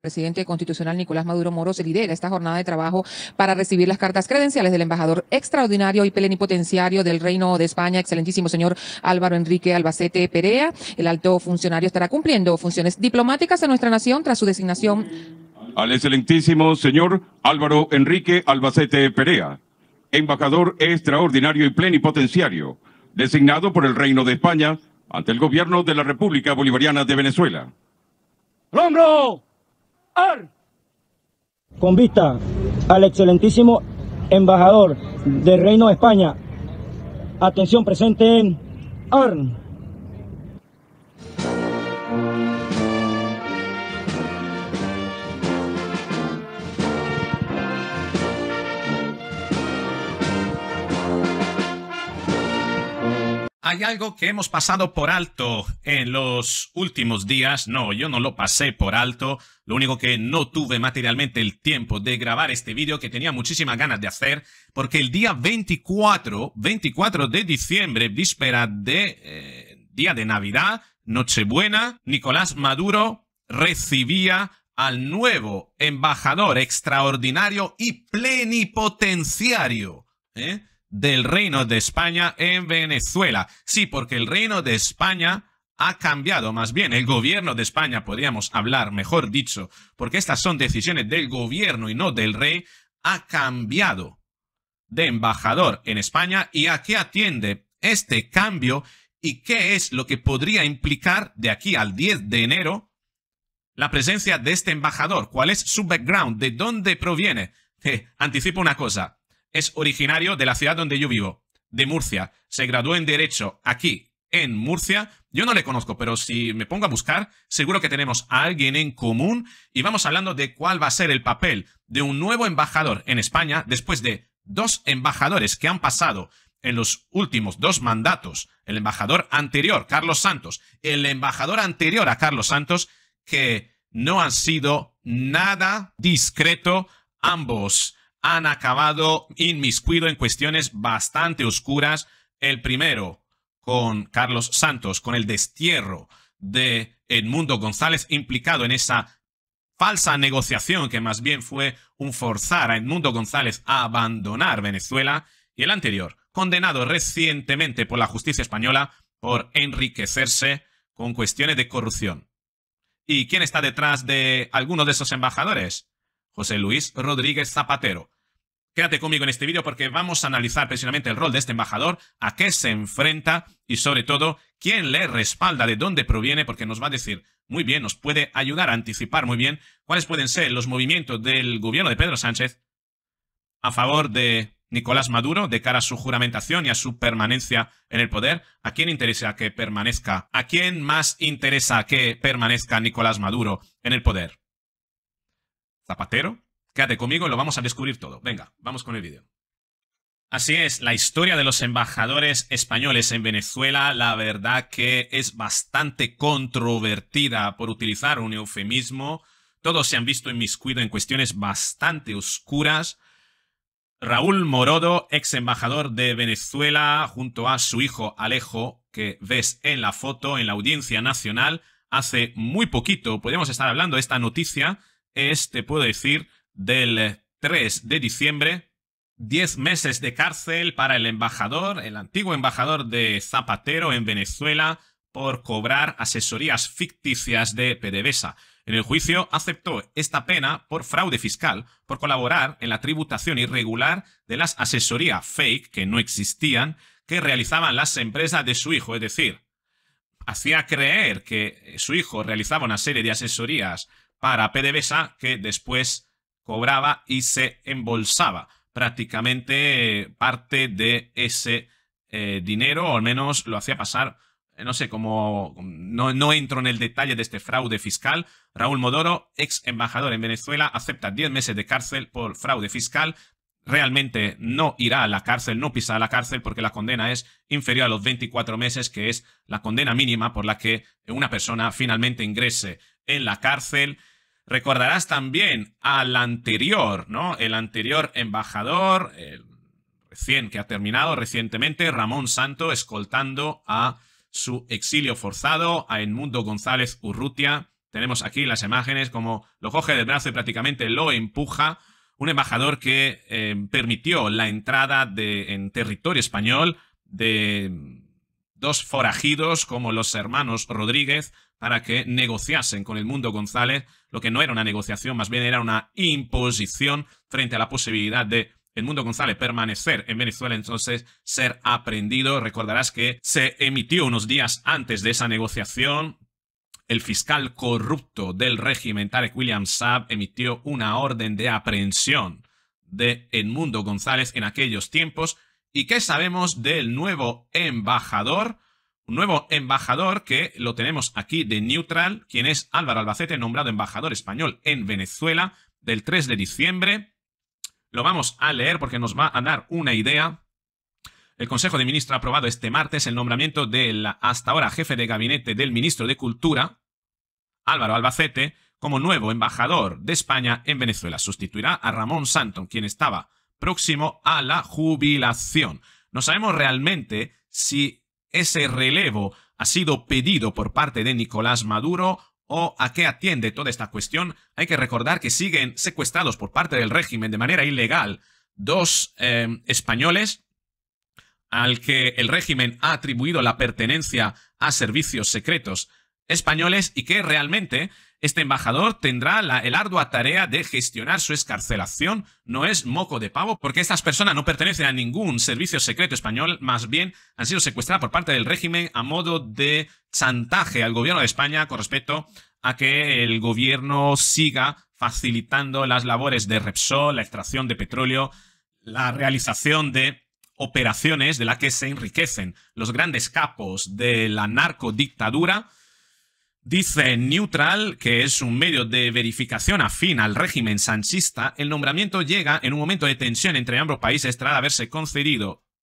presidente constitucional Nicolás Maduro Moro se lidera esta jornada de trabajo para recibir las cartas credenciales del embajador extraordinario y plenipotenciario del Reino de España, excelentísimo señor Álvaro Enrique Albacete Perea. El alto funcionario estará cumpliendo funciones diplomáticas en nuestra nación tras su designación. Al excelentísimo señor Álvaro Enrique Albacete Perea, embajador extraordinario y plenipotenciario, designado por el Reino de España ante el gobierno de la República Bolivariana de Venezuela. ¡Hombro! Con vista al excelentísimo embajador del Reino de España, atención presente, ¡Arn! Hay algo que hemos pasado por alto en los últimos días. No, yo no lo pasé por alto. Lo único que no tuve materialmente el tiempo de grabar este vídeo que tenía muchísimas ganas de hacer, porque el día 24 de diciembre, víspera de día de Navidad, Nochebuena, Nicolás Maduro recibía al nuevo embajador extraordinario y plenipotenciario, del Reino de España en Venezuela. Sí, porque el Reino de España ha cambiado, más bien el gobierno de España, podríamos hablar, mejor dicho, porque estas son decisiones del gobierno y no del rey, ha cambiado de embajador en España. ¿Y a qué atiende este cambio? ¿Y qué es lo que podría implicar de aquí al 10 de enero la presencia de este embajador? ¿Cuál es su background? ¿De dónde proviene? Anticipo una cosa. Es originario de la ciudad donde yo vivo, de Murcia. Se graduó en Derecho aquí, en Murcia. Yo no le conozco, pero si me pongo a buscar, seguro que tenemos a alguien en común y vamos hablando de cuál va a ser el papel de un nuevo embajador en España después de dos embajadores que han pasado en los últimos dos mandatos. El embajador anterior, Carlos Santos, el embajador anterior a Carlos Santos, que no han sido nada discreto. Ambos han acabado inmiscuido en cuestiones bastante oscuras. El primero con Carlos Santos, con el destierro de Edmundo González, implicado en esa falsa negociación que más bien fue un forzar a Edmundo González a abandonar Venezuela. Y el anterior, condenado recientemente por la justicia española por enriquecerse con cuestiones de corrupción. ¿Y quién está detrás de alguno de esos embajadores? José Luis Rodríguez Zapatero. Quédate conmigo en este vídeo porque vamos a analizar precisamente el rol de este embajador, a qué se enfrenta y sobre todo quién le respalda, de dónde proviene, porque nos va a decir muy bien, nos puede ayudar a anticipar muy bien cuáles pueden ser los movimientos del gobierno de Pedro Sánchez a favor de Nicolás Maduro de cara a su juramentación y a su permanencia en el poder. ¿A quién interesa que permanezca? ¿A quién más interesa que permanezca Nicolás Maduro en el poder? ¿Zapatero? Quédate conmigo y lo vamos a descubrir todo. Venga, vamos con el vídeo. Así es, la historia de los embajadores españoles en Venezuela, la verdad que es bastante controvertida, por utilizar un eufemismo. Todos se han visto inmiscuidos en cuestiones bastante oscuras. Raúl Morodo, ex embajador de Venezuela, junto a su hijo Alejo, que ves en la foto, en la Audiencia Nacional, hace muy poquito, podemos estar hablando de esta noticia, te puedo decir, del 3 de diciembre, 10 meses de cárcel para el embajador, el antiguo embajador de Zapatero en Venezuela, por cobrar asesorías ficticias de PDVSA. En el juicio aceptó esta pena por fraude fiscal, por colaborar en la tributación irregular de las asesorías fake, que no existían, que realizaban las empresas de su hijo. Es decir, hacía creer que su hijo realizaba una serie de asesorías para PDVSA que después cobraba y se embolsaba prácticamente parte de ese dinero, o al menos lo hacía pasar, no sé, como no entro en el detalle de este fraude fiscal. Raúl Morodo, ex embajador en Venezuela, acepta 10 meses de cárcel por fraude fiscal. Realmente no irá a la cárcel, no pisará la cárcel porque la condena es inferior a los 24 meses, que es la condena mínima por la que una persona finalmente ingrese en la cárcel. Recordarás también al anterior, ¿no? El anterior embajador, que ha terminado recientemente, Ramón Santo, escoltando a su exilio forzado, a Edmundo González Urrutia, Tenemos aquí las imágenes como lo coge del brazo y prácticamente lo empuja. Un embajador que permitió la entrada en territorio español de dos forajidos como los hermanos Rodríguez para que negociasen con el Mundo González, lo que no era una negociación, más bien era una imposición frente a la posibilidad de el Mundo González permanecer en Venezuela, entonces ser aprehendido. Recordarás que se emitió unos días antes de esa negociación. El fiscal corrupto del régimen, Tarek William Saab, emitió una orden de aprehensión de Edmundo González en aquellos tiempos. ¿Y qué sabemos del nuevo embajador? Un nuevo embajador que lo tenemos aquí de Neutral, quien es Álvaro Albacete, nombrado embajador español en Venezuela del 3 de diciembre. Lo vamos a leer porque nos va a dar una idea. El Consejo de Ministros ha aprobado este martes el nombramiento del hasta ahora jefe de gabinete del ministro de Cultura, Álvaro Albacete, como nuevo embajador de España en Venezuela. Sustituirá a Ramón Santon, quien estaba próximo a la jubilación. No sabemos realmente si ese relevo ha sido pedido por parte de Nicolás Maduro o a qué atiende toda esta cuestión. Hay que recordar que siguen secuestrados por parte del régimen de manera ilegal dos españoles al que el régimen ha atribuido la pertenencia a servicios secretos españoles y que realmente este embajador tendrá el ardua tarea de gestionar su excarcelación. No es moco de pavo porque estas personas no pertenecen a ningún servicio secreto español, más bien han sido secuestradas por parte del régimen a modo de chantaje al gobierno de España con respecto a que el gobierno siga facilitando las labores de Repsol, la extracción de petróleo, la realización de operaciones de las que se enriquecen los grandes capos de la narcodictadura. Dice Neutral, que es un medio de verificación afín al régimen sanchista, el nombramiento llega en un momento de tensión entre ambos países tras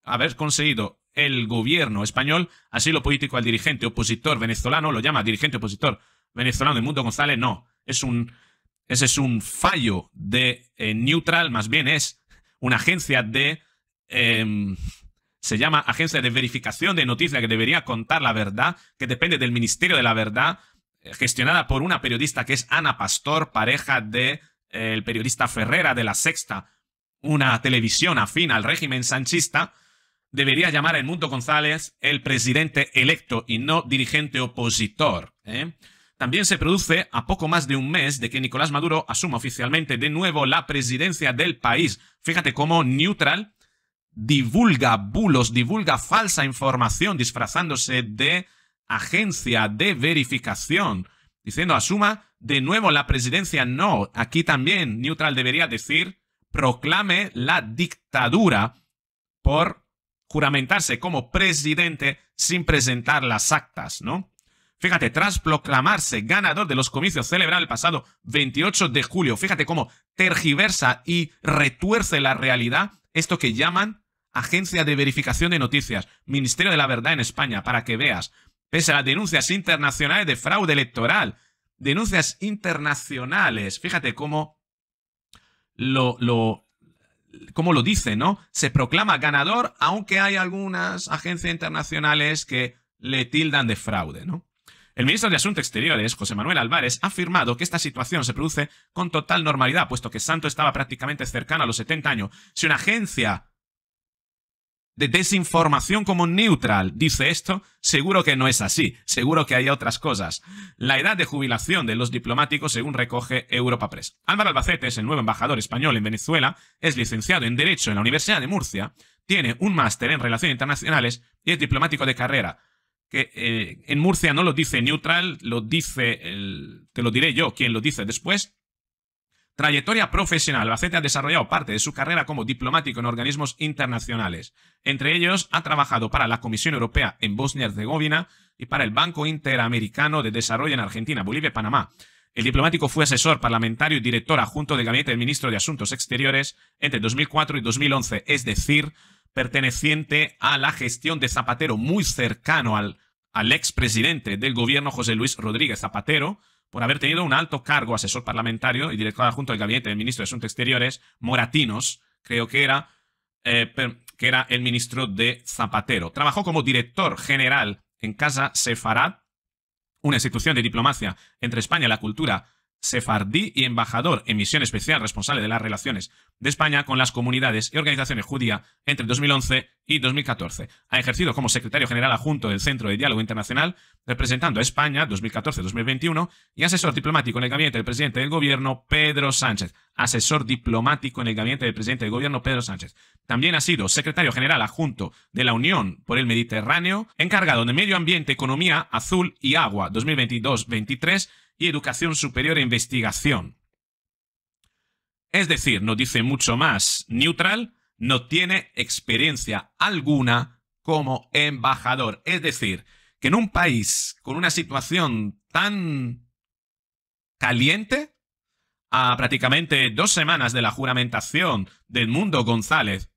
haber conseguido el gobierno español asilo político al dirigente opositor venezolano. Lo llama dirigente opositor venezolano Edmundo González. No, ese es un fallo de Neutral, más bien es una agencia de... se llama Agencia de Verificación de Noticias, que debería contar la verdad, que depende del Ministerio de la Verdad, gestionada por una periodista que es Ana Pastor, pareja de el periodista Ferrera de La Sexta, una televisión afín al régimen sanchista. Debería llamar a Edmundo González el presidente electo y no dirigente opositor. También se produce a poco más de un mes de que Nicolás Maduro asuma oficialmente de nuevo la presidencia del país. Fíjate cómo Neutral divulga bulos, divulga falsa información disfrazándose de agencia de verificación, diciendo asuma de nuevo la presidencia. No, aquí también Neutral debería decir proclame la dictadura por juramentarse como presidente sin presentar las actas, ¿no? Fíjate, tras proclamarse ganador de los comicios celebrados el pasado 28 de julio, fíjate cómo tergiversa y retuerce la realidad, esto que llaman Agencia de Verificación de Noticias, Ministerio de la Verdad en España, para que veas. Pese a las denuncias internacionales de fraude electoral, denuncias internacionales, fíjate cómo lo dice, ¿no? Se proclama ganador, aunque hay algunas agencias internacionales que le tildan de fraude, ¿no? El ministro de Asuntos Exteriores, José Manuel Álvarez, ha afirmado que esta situación se produce con total normalidad, puesto que Santos estaba prácticamente cercano a los 70 años. Si una agencia de desinformación como Neutral dice esto, seguro que no es así, seguro que hay otras cosas. La edad de jubilación de los diplomáticos, según recoge Europa Press. Álvaro Albacete es el nuevo embajador español en Venezuela, es licenciado en Derecho en la Universidad de Murcia, tiene un máster en Relaciones Internacionales y es diplomático de carrera. Que en Murcia no lo dice Neutral, lo dice, te lo diré yo, quien lo dice después. Trayectoria profesional. Albacete ha desarrollado parte de su carrera como diplomático en organismos internacionales. Entre ellos, ha trabajado para la Comisión Europea en Bosnia y Herzegovina y para el Banco Interamericano de Desarrollo en Argentina, Bolivia y Panamá. El diplomático fue asesor parlamentario y director adjunto del gabinete del ministro de Asuntos Exteriores entre 2004 y 2011, es decir, perteneciente a la gestión de Zapatero, muy cercano al expresidente del gobierno José Luis Rodríguez Zapatero, por haber tenido un alto cargo, asesor parlamentario y director adjunto del gabinete del ministro de Asuntos Exteriores, Moratinos, creo que era el ministro de Zapatero. Trabajó como director general en Casa Sefarad, una institución de diplomacia entre España y la cultura sefardí y embajador en misión especial responsable de las relaciones de España con las comunidades y organizaciones judías entre 2011 y 2014. Ha ejercido como secretario general adjunto del Centro de Diálogo Internacional, representando a España 2014-2021 y asesor diplomático en el gabinete del presidente del gobierno Pedro Sánchez. Asesor diplomático en el gabinete del presidente del gobierno Pedro Sánchez. También ha sido secretario general adjunto de la Unión por el Mediterráneo, encargado de Medio Ambiente, Economía, Azul y Agua 2022-23 y Educación Superior e Investigación. Es decir, no dice mucho más. Neutral no tiene experiencia alguna como embajador. Es decir, que en un país con una situación tan caliente, a prácticamente 2 semanas de la juramentación de Edmundo González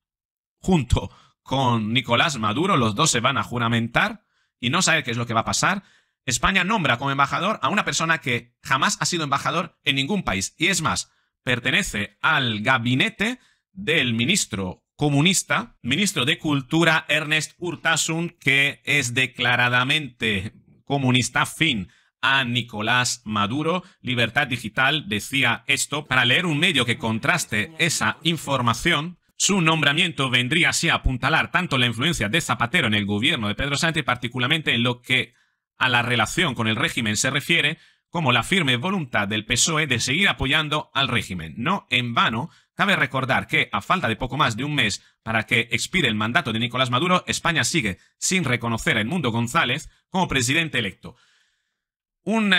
junto con Nicolás Maduro, los dos se van a juramentar y no sabe qué es lo que va a pasar. España nombra como embajador a una persona que jamás ha sido embajador en ningún país. Y es más, pertenece al gabinete del ministro comunista, ministro de Cultura, Ernest Urtasun, que es declaradamente comunista afín a Nicolás Maduro. Libertad Digital decía esto. Para leer un medio que contraste esa información, su nombramiento vendría así a apuntalar tanto la influencia de Zapatero en el gobierno de Pedro Sánchez, particularmente en lo que a la relación con el régimen se refiere, como la firme voluntad del PSOE de seguir apoyando al régimen. No en vano, cabe recordar que, a falta de poco más de un mes para que expire el mandato de Nicolás Maduro, España sigue sin reconocer a Edmundo González como presidente electo. Un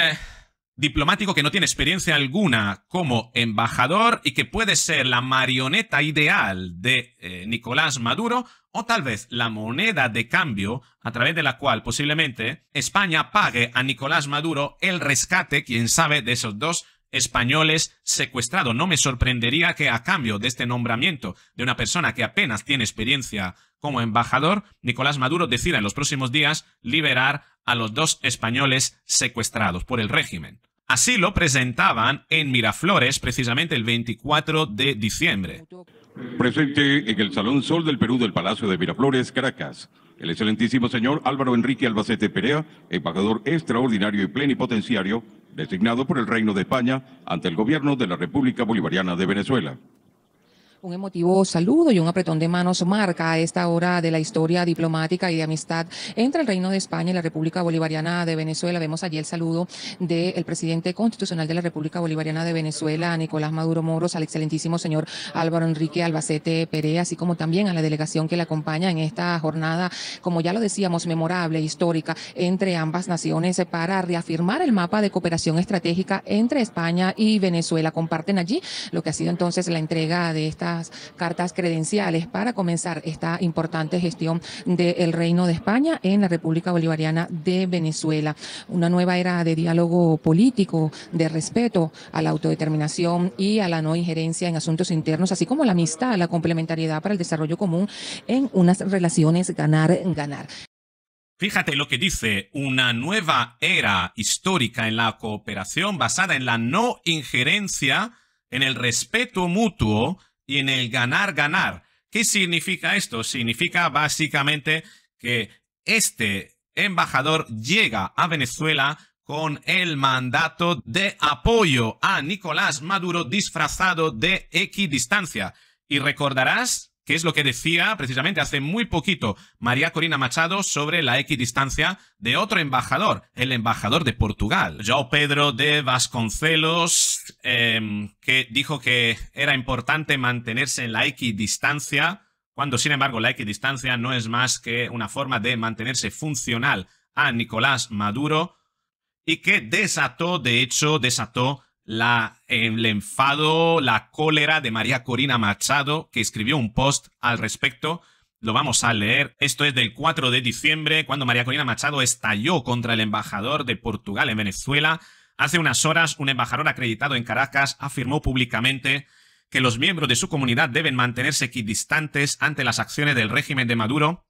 diplomático que no tiene experiencia alguna como embajador y que puede ser la marioneta ideal de Nicolás Maduro, o tal vez la moneda de cambio a través de la cual posiblemente España pague a Nicolás Maduro el rescate, quién sabe, de esos 2 españoles secuestrados. No me sorprendería que a cambio de este nombramiento de una persona que apenas tiene experiencia como embajador, Nicolás Maduro decida en los próximos días liberar a los 2 españoles secuestrados por el régimen. Así lo presentaban en Miraflores precisamente el 24 de diciembre. Presente en el Salón Sol del Perú del Palacio de Miraflores, Caracas, el excelentísimo señor Álvaro Enrique Albacete Perea, embajador extraordinario y plenipotenciario, designado por el Reino de España ante el gobierno de la República Bolivariana de Venezuela. Un emotivo saludo y un apretón de manos marca a esta hora de la historia diplomática y de amistad entre el Reino de España y la República Bolivariana de Venezuela. Vemos allí el saludo del presidente constitucional de la República Bolivariana de Venezuela, Nicolás Maduro Moros, al excelentísimo señor Álvaro Enrique Albacete Perea, así como también a la delegación que le acompaña en esta jornada, como ya lo decíamos, memorable, histórica, entre ambas naciones para reafirmar el mapa de cooperación estratégica entre España y Venezuela. Comparten allí lo que ha sido entonces la entrega de esta cartas credenciales para comenzar esta importante gestión del Reino de España en la República Bolivariana de Venezuela. Una nueva era de diálogo político, de respeto a la autodeterminación y a la no injerencia en asuntos internos, así como la amistad, la complementariedad para el desarrollo común en unas relaciones ganar-ganar. Fíjate lo que dice: una nueva era histórica en la cooperación basada en la no injerencia, en el respeto mutuo y en el ganar-ganar. ¿Qué significa esto? Significa básicamente que este embajador llega a Venezuela con el mandato de apoyo a Nicolás Maduro disfrazado de equidistancia. Y recordarás que es lo que decía precisamente hace muy poquito María Corina Machado sobre la equidistancia de otro embajador, el embajador de Portugal, João Pedro de Vasconcelos, que dijo que era importante mantenerse en la equidistancia, cuando sin embargo la equidistancia no es más que una forma de mantenerse funcional a Nicolás Maduro, y que desató el enfado, la cólera de María Corina Machado, que escribió un post al respecto. Lo vamos a leer. Esto es del 4 de diciembre, cuando María Corina Machado estalló contra el embajador de Portugal en Venezuela. Hace unas horas, un embajador acreditado en Caracas afirmó públicamente que los miembros de su comunidad deben mantenerse equidistantes ante las acciones del régimen de Maduro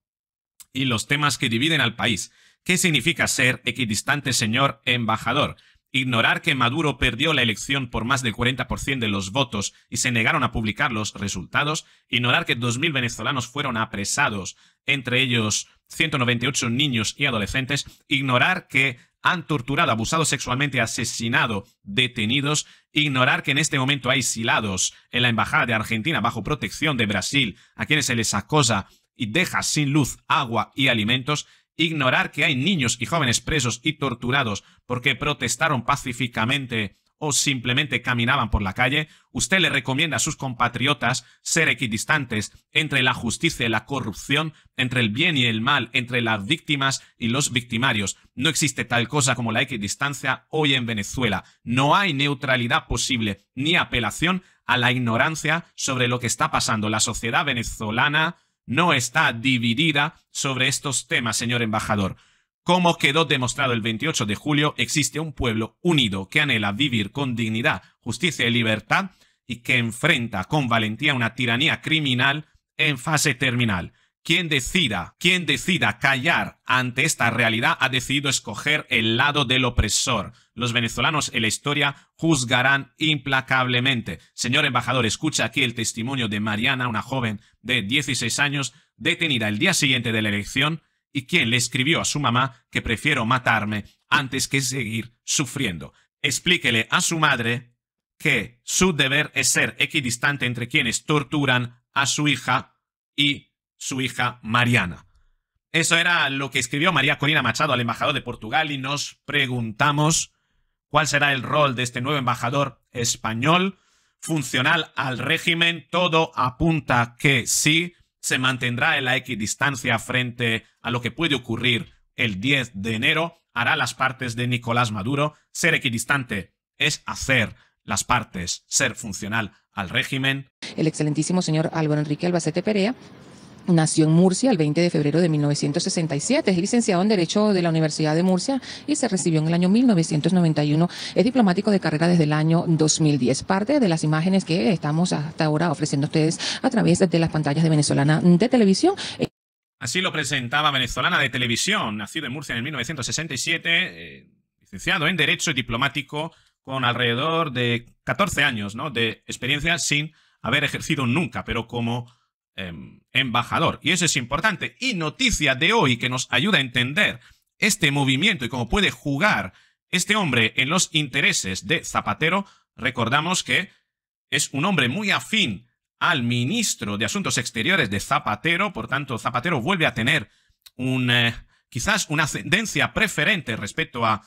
y los temas que dividen al país. ¿Qué significa ser equidistante, señor embajador? Ignorar que Maduro perdió la elección por más del 40% de los votos y se negaron a publicar los resultados. Ignorar que 2.000 venezolanos fueron apresados, entre ellos 198 niños y adolescentes. Ignorar que han torturado, abusado sexualmente, asesinado detenidos, ignorar que en este momento hay exilados en la Embajada de Argentina bajo protección de Brasil, a quienes se les acosa y deja sin luz, agua y alimentos, ignorar que hay niños y jóvenes presos y torturados porque protestaron pacíficamente o simplemente caminaban por la calle. Usted le recomienda a sus compatriotas ser equidistantes entre la justicia y la corrupción, entre el bien y el mal, entre las víctimas y los victimarios. No existe tal cosa como la equidistancia hoy en Venezuela. No hay neutralidad posible ni apelación a la ignorancia sobre lo que está pasando. La sociedad venezolana no está dividida sobre estos temas, señor embajador. Como quedó demostrado el 28 de julio, existe un pueblo unido que anhela vivir con dignidad, justicia y libertad y que enfrenta con valentía una tiranía criminal en fase terminal. Quien decida callar ante esta realidad ha decidido escoger el lado del opresor. Los venezolanos en la historia juzgarán implacablemente. Señor embajador, escucha aquí el testimonio de Mariana, una joven de 16 años, detenida el día siguiente de la elección, y quien le escribió a su mamá que prefiero matarme antes que seguir sufriendo. Explíquele a su madre que su deber es ser equidistante entre quienes torturan a su hija y su hija Mariana. Eso era lo que escribió María Corina Machado al embajador de Portugal y nos preguntamos cuál será el rol de este nuevo embajador español funcional al régimen. Todo apunta que sí. Se mantendrá en la equidistancia frente a lo que puede ocurrir el 10 de enero, hará las partes de Nicolás Maduro. Ser equidistante es hacer las partes, ser funcional al régimen. El excelentísimo señor Álvaro Enrique Albacete Perea nació en Murcia el 20 de febrero de 1967. Es licenciado en Derecho de la Universidad de Murcia y se recibió en el año 1991. Es diplomático de carrera desde el año 2010. Parte de las imágenes que estamos hasta ahora ofreciendo a ustedes a través de las pantallas de Venezolana de Televisión. Así lo presentaba Venezolana de Televisión, nacido en Murcia en 1967, licenciado en Derecho y diplomático con alrededor de 14 años, ¿no?, de experiencia sin haber ejercido nunca, pero como embajador. Y eso es importante. Y noticia de hoy que nos ayuda a entender este movimiento y cómo puede jugar este hombre en los intereses de Zapatero. Recordamos que es un hombre muy afín al ministro de Asuntos Exteriores de Zapatero. Por tanto, Zapatero vuelve a tener quizás una ascendencia preferente respecto a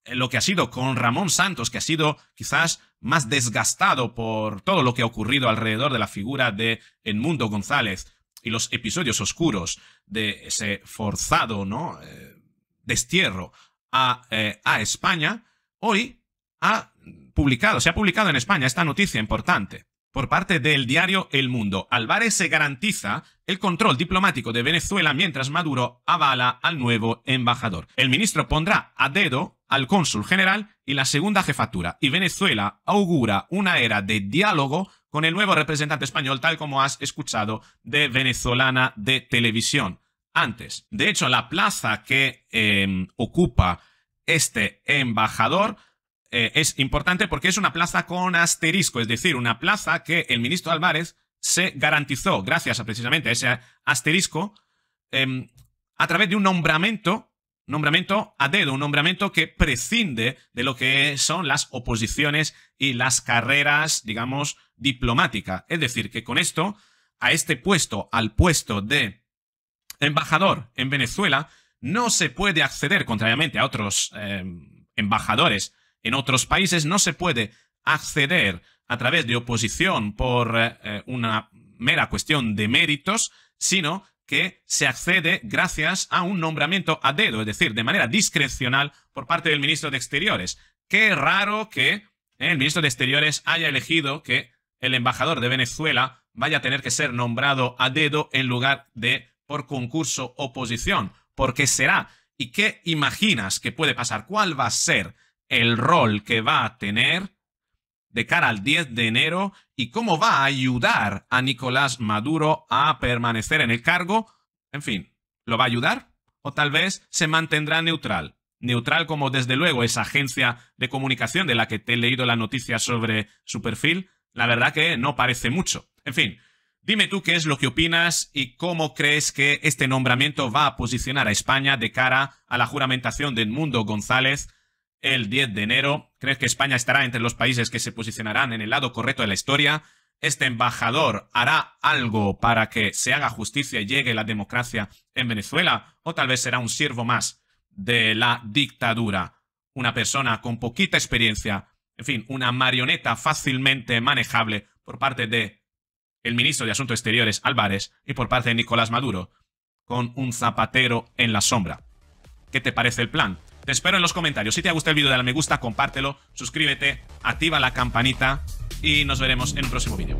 lo que ha sido con Ramón Santos, que ha sido quizás más desgastado por todo lo que ha ocurrido alrededor de la figura de Edmundo González y los episodios oscuros de ese forzado, ¿no?, destierro a España. Hoy se ha publicado en España esta noticia importante por parte del diario El Mundo. Álvarez se garantiza el control diplomático de Venezuela mientras Maduro avala al nuevo embajador. El ministro pondrá a dedo al cónsul general y la segunda jefatura, y Venezuela augura una era de diálogo con el nuevo representante español, tal como has escuchado de Venezolana de Televisión antes. De hecho, la plaza que ocupa este embajador es importante porque es una plaza con asterisco, es decir, una plaza que el ministro Álvarez se garantizó, gracias precisamente a ese asterisco, a través de un nombramiento a dedo, un nombramiento que prescinde de lo que son las oposiciones y las carreras, digamos, diplomáticas. Es decir, que con esto, a este puesto, al puesto de embajador en Venezuela, no se puede acceder, contrariamente a otros embajadores en otros países, no se puede acceder a través de oposición por una mera cuestión de méritos, sino que se accede gracias a un nombramiento a dedo, es decir, de manera discrecional por parte del ministro de Exteriores. Qué raro que el ministro de Exteriores haya elegido que el embajador de Venezuela vaya a tener que ser nombrado a dedo en lugar de por concurso oposición. ¿Por qué será? ¿Y qué imaginas que puede pasar? ¿Cuál va a ser el rol que va a tener de cara al 10 de enero y cómo va a ayudar a Nicolás Maduro a permanecer en el cargo? En fin, ¿lo va a ayudar? ¿O tal vez se mantendrá neutral? Neutral como desde luego esa agencia de comunicación de la que te he leído la noticia sobre su perfil, la verdad que no parece mucho. En fin, Dime tú qué es lo que opinas y cómo crees que este nombramiento va a posicionar a España de cara a la juramentación de Edmundo González el 10 de enero. ¿Crees que España estará entre los países que se posicionarán en el lado correcto de la historia? ¿Este embajador hará algo para que se haga justicia y llegue la democracia en Venezuela? ¿O tal vez será un siervo más de la dictadura? Una persona con poquita experiencia, en fin, una marioneta fácilmente manejable por parte de el ministro de Asuntos Exteriores, Álvarez, y por parte de Nicolás Maduro, con un zapatero en la sombra. ¿Qué te parece el plan? Te espero en los comentarios. Si te ha gustado el vídeo, dale a me gusta, compártelo, suscríbete, activa la campanita y nos veremos en un próximo vídeo.